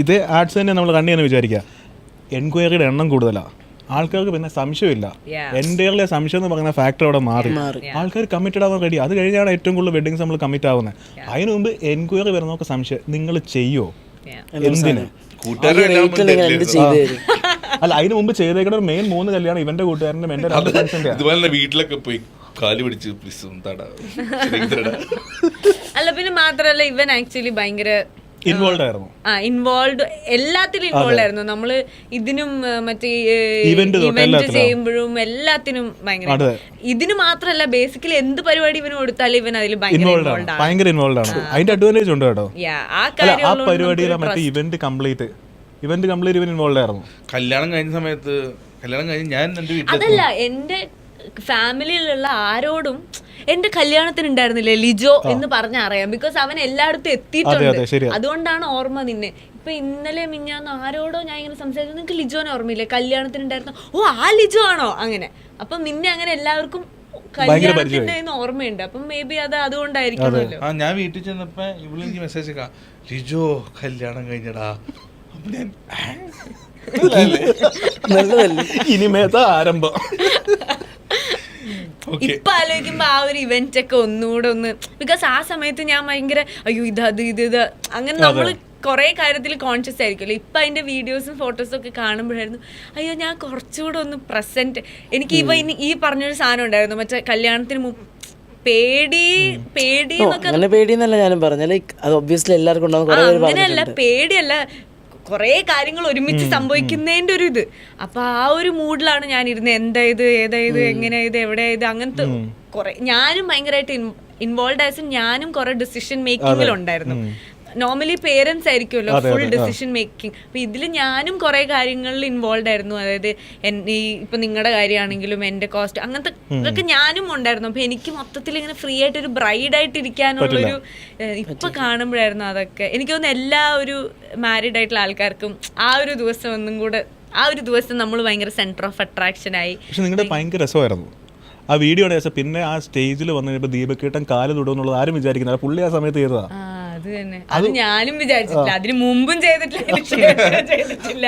ഇതേ ആർട്സ് തന്നെ നമ്മൾ കണ്ടു തന്നെ വിചാരിക്കുക, എൻക്വയറിയുടെ എണ്ണം കൂടുതലാണ്, ആൾക്കാർക്ക് പിന്നെ സംശയമില്ല. എൻ്റെ സംശയം എന്ന് പറയുന്ന ഫാക്ടർ അവിടെ മാറി, ആൾക്കാർ കമ്മിറ്റഡ് ആവാൻ റെഡി. അത് കഴിഞ്ഞാണ് ഏറ്റവും കൂടുതൽ വെഡിങ്സ് നമ്മൾ കമ്മിറ്റ് ആവുന്നത്. അതിനു മുമ്പ് എൻക്വയറി വരുന്നവർക്ക് സംശയം, നിങ്ങൾ ചെയ്യോ, എന്തിന്? അല്ല, അതിന് മുമ്പ് ചെയ്തേക്കുന്ന മെയിൻ 3 കല്യാണം ഇവന്റെ കൂട്ടുകാരന്റെ എന്റെ വീട്ടിലൊക്കെ പോയി കാല് പിടിച്ച് അല്ല. പിന്നെ മാത്രല്ല ഇവൻ ആക്ച്വലി ഭയങ്കര ഇൻവോൾവ് ആയിരുന്നു. ഇൻവോൾവ് എല്ലാത്തിലും ഇൻവോൾവ് ആയിരുന്നു. നമ്മള് ഇതിനും മറ്റേ ഇവന്റ് ചെയ്യുമ്പോഴും എല്ലാത്തിനും ഭയങ്കര. ഇതിന് മാത്രല്ല, ബേസിക്കലി എന്ത് പരിപാടി ഇവന് കൊടുത്താലും ഇവൻ അതിൽ ഭയങ്കര ഇൻവോൾവ് ആണ്. അതിന്റെ അഡ്വാൻറ്റേജ് ഉണ്ട് കേട്ടോ. ആ പരിപാടിയിലെ മറ്റേ ഇവന്റ് കംപ്ലീറ്റ് ഇവൻ ഇൻവോൾവ് ആയിരുന്നു. കല്യാണം കഴിഞ്ഞ് ഞാൻ അതല്ല, എന്റെ ഫാമിലിയിലുള്ള ആരോടും എന്റെ കല്യാണത്തിന് ഉണ്ടായിരുന്നില്ലേ ലിജോ എന്ന് പറഞ്ഞാൽ അറിയാം. ബിക്കോസ് അവൻ എല്ലായിടത്തും എത്തിയിട്ടുണ്ട്. അതുകൊണ്ടാണ് ഓർമ്മ നിന്നെ. ഇപ്പൊ ഇന്നലെ മിഞ്ഞാന്ന് ആരോടോ ഞാൻ ഇങ്ങനെ സംസാരിച്ചു, നിങ്ങൾക്ക് ലിജോനെ ഓർമ്മയില്ലേ, കല്യാണത്തിന് ഉണ്ടായിരുന്നു, ഓ ആ ലിജോ ആണോ, അങ്ങനെ. അപ്പൊ നിന്നെ അങ്ങനെ എല്ലാവർക്കും കല്യാണത്തിന്റെ ഓർമ്മയുണ്ട്. അപ്പം മേ ബി അത് അതുകൊണ്ടായിരിക്കുമല്ലോ. ഞാൻ വീട്ടിൽ ചെന്നപ്പോ ഇവിടെ എനിക്ക് മെസ്സേജ് ലിജോ കല്യാണം കഴിഞ്ഞടാ. ഇനിമേത്ത ആരംഭം. ഇപ്പൊ ആലോചിക്കുമ്പോ ആ ഒരു ഇവന്റ് ഒക്കെ ഒന്നുകൂടെ ബിക്കോസ് ആ സമയത്ത് ഞാൻ ഭയങ്കര അയ്യോ ഇത് അങ്ങനെ നമ്മള് കുറെ കാര്യത്തിൽ കോൺഷ്യസ് ആയിരിക്കുമല്ലോ. ഇപ്പൊ അതിന്റെ വീഡിയോസും ഫോട്ടോസും ഒക്കെ കാണുമ്പോഴായിരുന്നു അയ്യോ ഞാൻ കുറച്ചുകൂടെ പ്രസന്റ്. എനിക്ക് ഈ പറഞ്ഞൊരു സാധനം ഉണ്ടായിരുന്നു, മറ്റേ കല്യാണത്തിന് അങ്ങനെയല്ല, പേടിയല്ല, കുറെ കാര്യങ്ങൾ ഒരുമിച്ച് സംഭവിക്കുന്നതിന്റെ ഒരു ഇത്. അപ്പൊ ആ ഒരു മൂഡിലാണ് ഞാൻ ഇരുന്നത്. എന്തായത്, ഏതായത്, എങ്ങനെയായത്, എവിടെയായത്, അങ്ങനത്തെ കുറെ. ഞാനും ഭയങ്കരമായിട്ട് ഇൻവോൾവ് ആയ ഞാനും കുറെ ഡിസിഷൻ മേക്കിങ്ങിലുണ്ടായിരുന്നു. നോർമലി പേരൻസ് ആയിരിക്കുമല്ലോ ഫുൾ ഡിസിഷൻ മേക്കിംഗ്. അപ്പൊ ഇതിൽ ഞാനും കുറെ കാര്യങ്ങളിൽ ഇൻവോൾവ് ആയിരുന്നു. അതായത് ഇപ്പൊ നിങ്ങളുടെ കാര്യമാണെങ്കിലും എന്റെ കോസ്റ്റ് അങ്ങനത്തെ ഇതൊക്കെ ഞാനും ഉണ്ടായിരുന്നു. അപ്പൊ എനിക്ക് മൊത്തത്തിൽ ഇങ്ങനെ ഫ്രീ ആയിട്ട് ഒരു ബ്രൈഡായിട്ട് ഇരിക്കാനുള്ളൊരു ഇപ്പൊ കാണുമ്പോഴായിരുന്നു അതൊക്കെ. എനിക്ക് തോന്നുന്നു എല്ലാ ഒരു മാരീഡ് ആയിട്ടുള്ള ആൾക്കാർക്കും ആ ഒരു ദിവസം ഒന്നും കൂടെ, ആ ഒരു ദിവസം നമ്മൾ ഭയങ്കര സെന്റർ ഓഫ് അട്രാക്ഷൻ ആയി. പക്ഷെ നിങ്ങളുടെ ഭയങ്കര രസമായിരുന്നു ആ വീഡിയോയുടെ ശേഷം. പിന്നെ ആ സ്റ്റേജിൽ വന്നു കഴിഞ്ഞപ്പോൾ ദീപക്കേട്ടൻ കാല് തൊടുമെന്നുള്ളത് ആരും വിചാരിക്കുന്നില്ല, പുള്ളി ആ സമയത്ത് ചെയ്തതാ. അത് തന്നെ, അത് ഞാനും വിചാരിച്ചിട്ടില്ല, അതിന് മുമ്പും ചെയ്തിട്ടില്ല.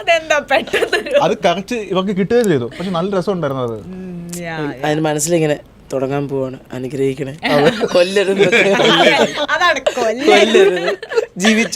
അതെന്താ പെട്ടെന്ന് അത് കറക്റ്റ് ഇവർക്ക് കിട്ടുകയും ചെയ്തു. പക്ഷെ നല്ല രസം ഉണ്ടായിരുന്നു അത്. അതിന് മനസ്സിലിങ്ങനെ തുടങ്ങാൻ പോവാണ്, അനുഗ്രഹിക്കണേ, കൊല്ലരുത്, അതാണ് കൊല്ലരുത്, ജീവിച്ചു